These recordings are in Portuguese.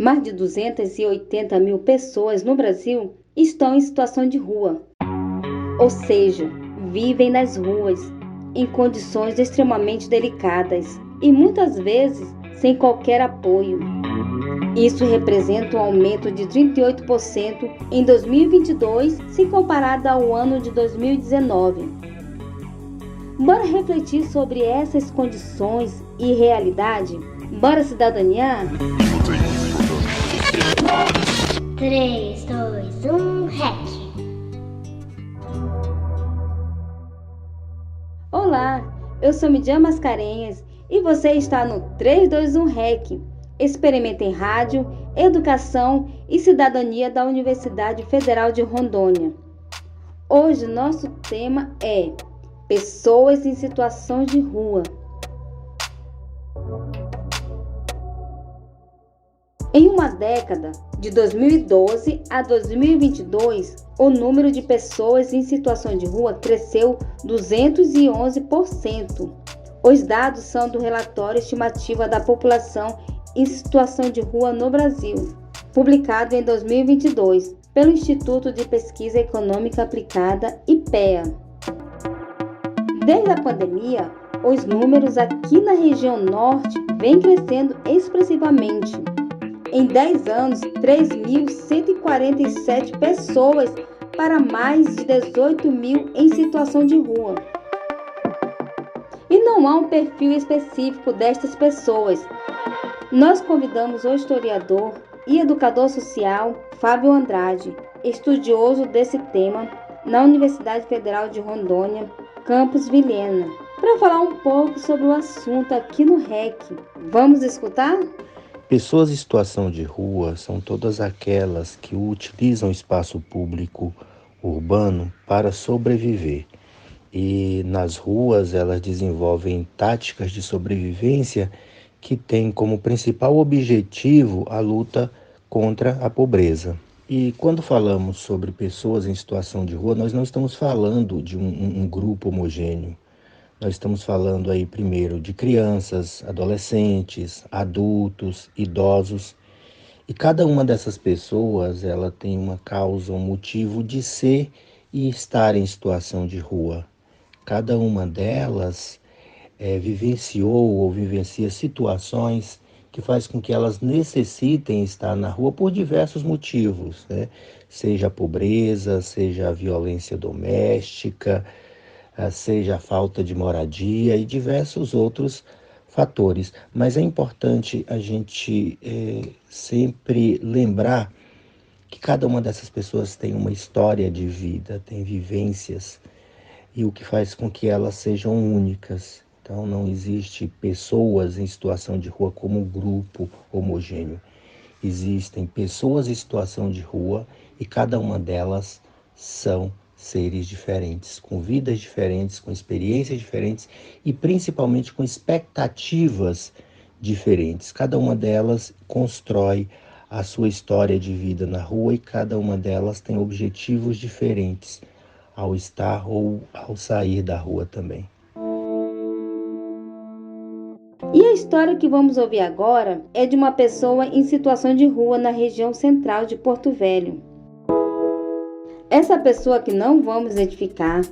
Mais de 280 mil pessoas no Brasil estão em situação de rua, ou seja, vivem nas ruas, em condições extremamente delicadas e muitas vezes sem qualquer apoio. Isso representa um aumento de 38% em 2022, se comparado ao ano de 2019. Bora refletir sobre essas condições e realidade? Bora cidadania? 3, 2, 1, REC! Olá, eu sou Midian Mascarenhas e você está no 321 REC, Experimento em Rádio, Educação e Cidadania da Universidade Federal de Rondônia. Hoje nosso tema é Pessoas em Situação de Rua. Em uma década, de 2012 a 2022, o número de pessoas em situação de rua cresceu 211%. Os dados são do relatório Estimativa da População em Situação de Rua no Brasil, publicado em 2022 pelo Instituto de Pesquisa Econômica Aplicada, IPEA. Desde a pandemia, os números aqui na região norte vêm crescendo expressivamente. Em 10 anos, 3.147 pessoas para mais de 18 mil em situação de rua. E não há um perfil específico destas pessoas. Nós convidamos o historiador e educador social Fábio Andrade, estudioso desse tema na Universidade Federal de Rondônia, Campus Vilhena, para falar um pouco sobre o assunto aqui no REC. Vamos escutar? Pessoas em situação de rua são todas aquelas que utilizam o espaço público urbano para sobreviver. E nas ruas elas desenvolvem táticas de sobrevivência que têm como principal objetivo a luta contra a pobreza. E quando falamos sobre pessoas em situação de rua, nós não estamos falando de um grupo homogêneo. Nós estamos falando aí primeiro de crianças, adolescentes, adultos, idosos. E cada uma dessas pessoas, ela tem uma causa, um motivo de ser e estar em situação de rua. Cada uma delas vivenciou ou vivencia situações que faz com que elas necessitem estar na rua por diversos motivos, né? Seja a pobreza, seja a violência doméstica, seja a falta de moradia e diversos outros fatores. Mas é importante a gente sempre lembrar que cada uma dessas pessoas tem uma história de vida, tem vivências, e o que faz com que elas sejam únicas. Então não existe pessoas em situação de rua como um grupo homogêneo. Existem pessoas em situação de rua e cada uma delas são seres diferentes, com vidas diferentes, com experiências diferentes e principalmente com expectativas diferentes. Cada uma delas constrói a sua história de vida na rua e cada uma delas tem objetivos diferentes ao estar ou ao sair da rua também. E a história que vamos ouvir agora é de uma pessoa em situação de rua na região central de Porto Velho. Essa pessoa que não vamos identificar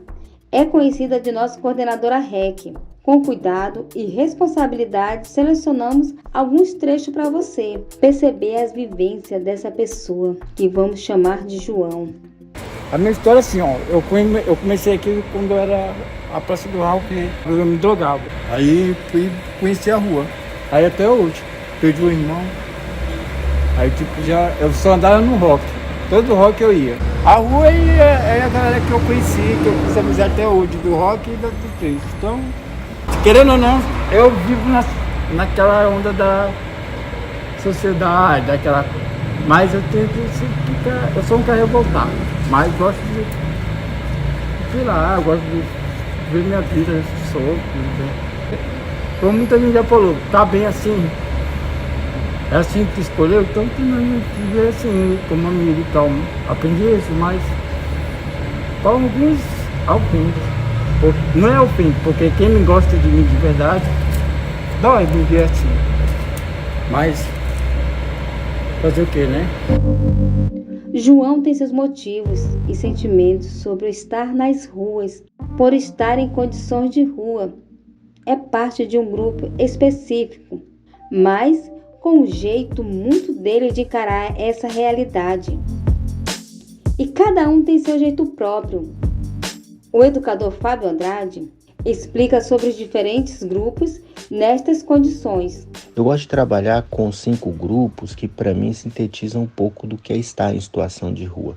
é conhecida de nossa coordenadora REC. Com cuidado e responsabilidade, selecionamos alguns trechos para você perceber as vivências dessa pessoa, que vamos chamar de João. A minha história é assim, eu comecei aqui quando era a Praça do Raul, que eu me drogava. Aí fui conhecer a rua. Aí até hoje, perdi o irmão. Aí eu só andava no rock. Todo rock eu ia. A rua é a galera que eu conheci, que eu fiz amizade até hoje, do rock e do triste. Então, querendo ou não, eu vivo naquela onda da sociedade, daquela... Mas eu tento ficar... Eu sou um cara revoltado, mas gosto de... Sei lá, gosto de ver minha vida solta. Né? Como muita gente já falou, tá bem assim. É assim que tu escolheu, então tu não viver assim, como amigo e tal. Aprendi isso, mas para alguns, ao fim. Não é ao fim, porque quem me gosta de mim de verdade, dói viver assim. Mas fazer o quê, né? João tem seus motivos e sentimentos sobre o estar nas ruas, por estar em condições de rua. É parte de um grupo específico, mas com um jeito muito dele de encarar essa realidade. E cada um tem seu jeito próprio. O educador Fábio Andrade explica sobre os diferentes grupos nestas condições. Eu gosto de trabalhar com 5 grupos que, para mim, sintetizam um pouco do que é estar em situação de rua.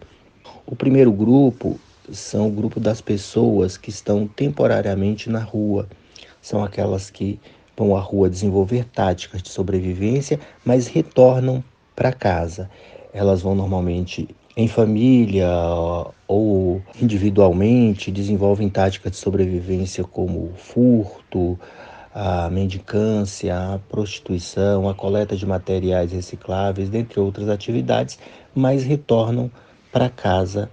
O primeiro grupo são o grupo das pessoas que estão temporariamente na rua. São aquelas que vão à rua desenvolver táticas de sobrevivência, mas retornam para casa. Elas vão normalmente em família ou individualmente, desenvolvem táticas de sobrevivência como furto, a mendicância, a prostituição, a coleta de materiais recicláveis, dentre outras atividades, mas retornam para casa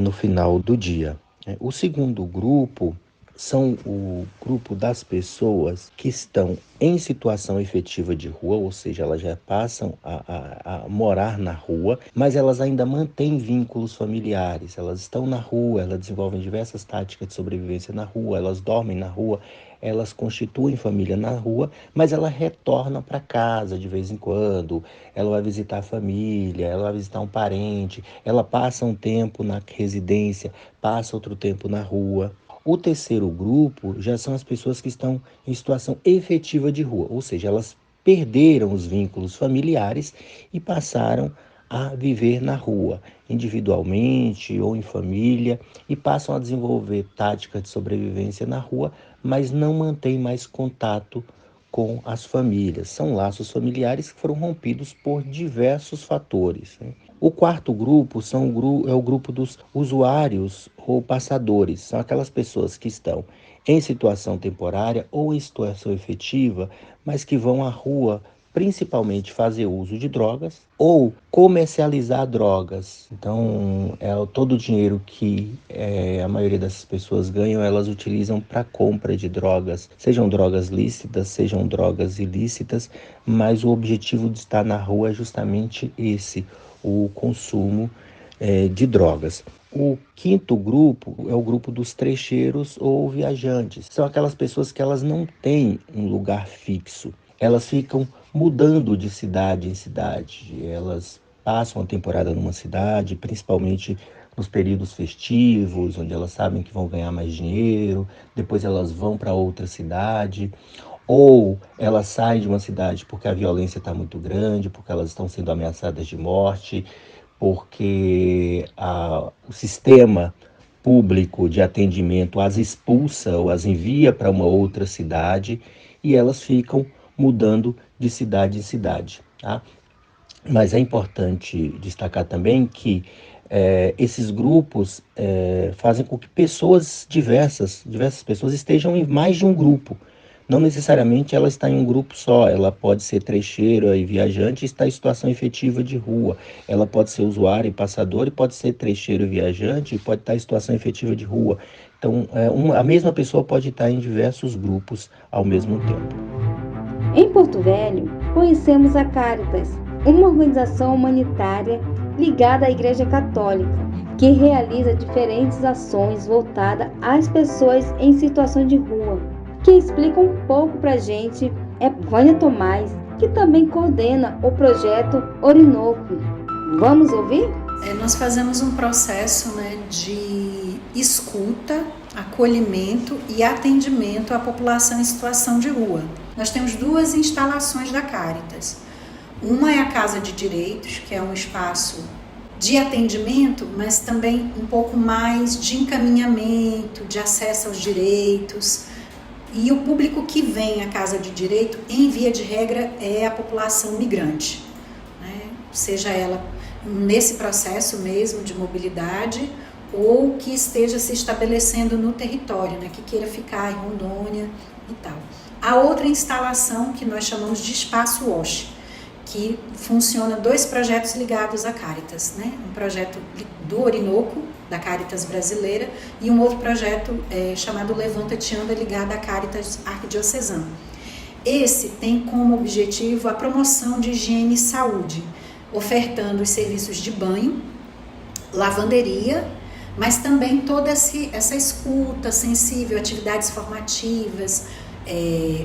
no final do dia. O segundo grupo são o grupo das pessoas que estão em situação efetiva de rua, ou seja, elas já passam a morar na rua, mas elas ainda mantêm vínculos familiares. Elas estão na rua, elas desenvolvem diversas táticas de sobrevivência na rua, elas dormem na rua, elas constituem família na rua, mas ela retorna para casa de vez em quando, ela vai visitar a família, ela vai visitar um parente, ela passa um tempo na residência, passa outro tempo na rua. O terceiro grupo já são as pessoas que estão em situação efetiva de rua, ou seja, elas perderam os vínculos familiares e passaram a viver na rua, individualmente ou em família, e passam a desenvolver táticas de sobrevivência na rua, mas não mantêm mais contato com as famílias. São laços familiares que foram rompidos por diversos fatores, né? O quarto grupo é o grupo dos usuários ou passadores. São aquelas pessoas que estão em situação temporária ou em situação efetiva, mas que vão à rua principalmente fazer uso de drogas ou comercializar drogas. Então, todo o dinheiro que a maioria dessas pessoas ganham, elas utilizam para compra de drogas, sejam drogas lícitas, sejam drogas ilícitas, mas o objetivo de estar na rua é justamente esse, o consumo de drogas. O quinto grupo é o grupo dos trecheiros ou viajantes. São aquelas pessoas que elas não têm um lugar fixo. Elas ficam mudando de cidade em cidade. Elas passam a temporada numa cidade, principalmente nos períodos festivos, onde elas sabem que vão ganhar mais dinheiro. Depois elas vão para outra cidade. Ou elas saem de uma cidade porque a violência está muito grande, porque elas estão sendo ameaçadas de morte, porque o sistema público de atendimento as expulsa ou as envia para uma outra cidade e elas ficam mudando de cidade em cidade, tá? Mas é importante destacar também que esses grupos fazem com que diversas pessoas estejam em mais de um grupo. Não necessariamente ela está em um grupo só, ela pode ser trecheira e viajante e está em situação efetiva de rua. Ela pode ser usuário e passador e pode ser trecheiro e viajante e pode estar em situação efetiva de rua. Então, a mesma pessoa pode estar em diversos grupos ao mesmo tempo. Em Porto Velho, conhecemos a Cáritas, uma organização humanitária ligada à Igreja Católica, que realiza diferentes ações voltadas às pessoas em situação de rua. Quem explica um pouco pra gente é Vânia Tomás, que também coordena o projeto Orinoco. Vamos ouvir? Nós fazemos um processo, de escuta, acolhimento e atendimento à população em situação de rua. Nós temos 2 instalações da Cáritas. Uma é a Casa de Direitos, que é um espaço de atendimento, mas também um pouco mais de encaminhamento, de acesso aos direitos. E o público que vem à Casa de Direito, em via de regra, é a população migrante, seja ela nesse processo mesmo de mobilidade ou que esteja se estabelecendo no território, que queira ficar em Rondônia e tal. A outra instalação que nós chamamos de Espaço WASH, que funciona 2 projetos ligados à Cáritas, um projeto do Orinoco, da Cáritas brasileira, e um outro projeto chamado Levanta-te Anda, ligado à Cáritas arquidiocesana. Esse tem como objetivo a promoção de higiene e saúde, ofertando os serviços de banho, lavanderia, mas também toda essa escuta sensível, atividades formativas,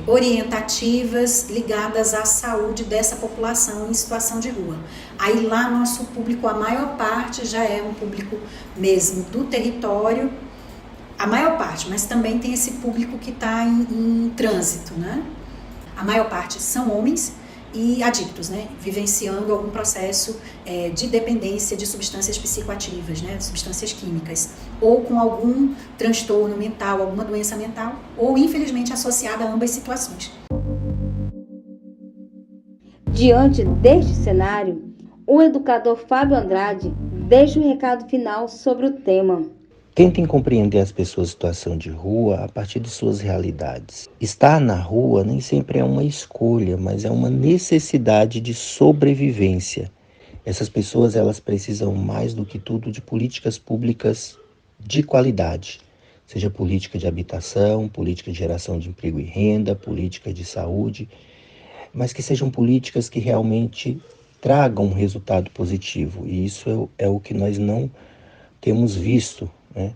orientativas ligadas à saúde dessa população em situação de rua. Aí lá nosso público, a maior parte já é um público mesmo do território, a maior parte, mas também tem esse público que está em trânsito, né? A maior parte são homens e adictos, né? Vivenciando algum processo de dependência de substâncias psicoativas, né? Substâncias químicas, ou com algum transtorno mental, alguma doença mental, ou infelizmente associada a ambas situações. Diante deste cenário, o educador Fábio Andrade deixa o recado final sobre o tema. Tentem compreender as pessoas em situação de rua a partir de suas realidades. Estar na rua nem sempre é uma escolha, mas é uma necessidade de sobrevivência. Essas pessoas, elas precisam mais do que tudo de políticas públicas de qualidade, seja política de habitação, política de geração de emprego e renda, política de saúde, mas que sejam políticas que realmente tragam um resultado positivo. E isso é o que nós não temos visto, né?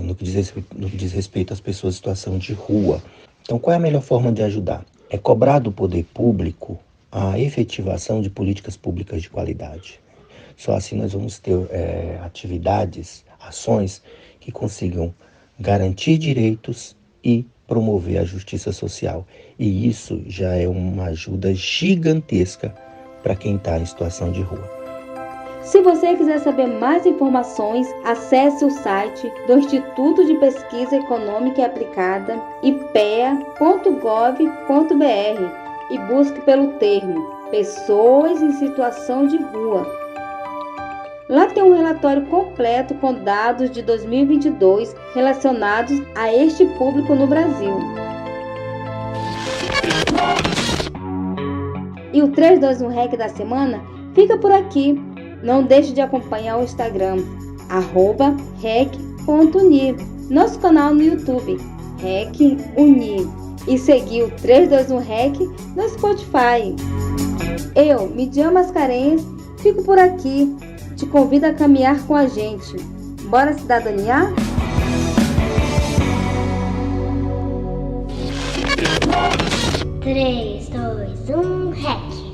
No que diz respeito às pessoas em situação de rua. Então, qual é a melhor forma de ajudar? É cobrar do poder público a efetivação de políticas públicas de qualidade. Só assim nós vamos ter atividades, ações que consigam garantir direitos e promover a justiça social. E isso já é uma ajuda gigantesca para quem está em situação de rua. Se você quiser saber mais informações, acesse o site do Instituto de Pesquisa Econômica e Aplicada, ipea.gov.br, e busque pelo termo Pessoas em Situação de Rua. Lá tem um relatório completo com dados de 2022 relacionados a este público no Brasil. E o 321REC da semana fica por aqui. Não deixe de acompanhar o Instagram, @rec.uni, nosso canal no YouTube, REC Uni, e seguir o 321REC no Spotify. Eu, Midian Mascarenhas, fico por aqui. Te convido a caminhar com a gente. Bora cidadaniar? 3, 2, 1, REC!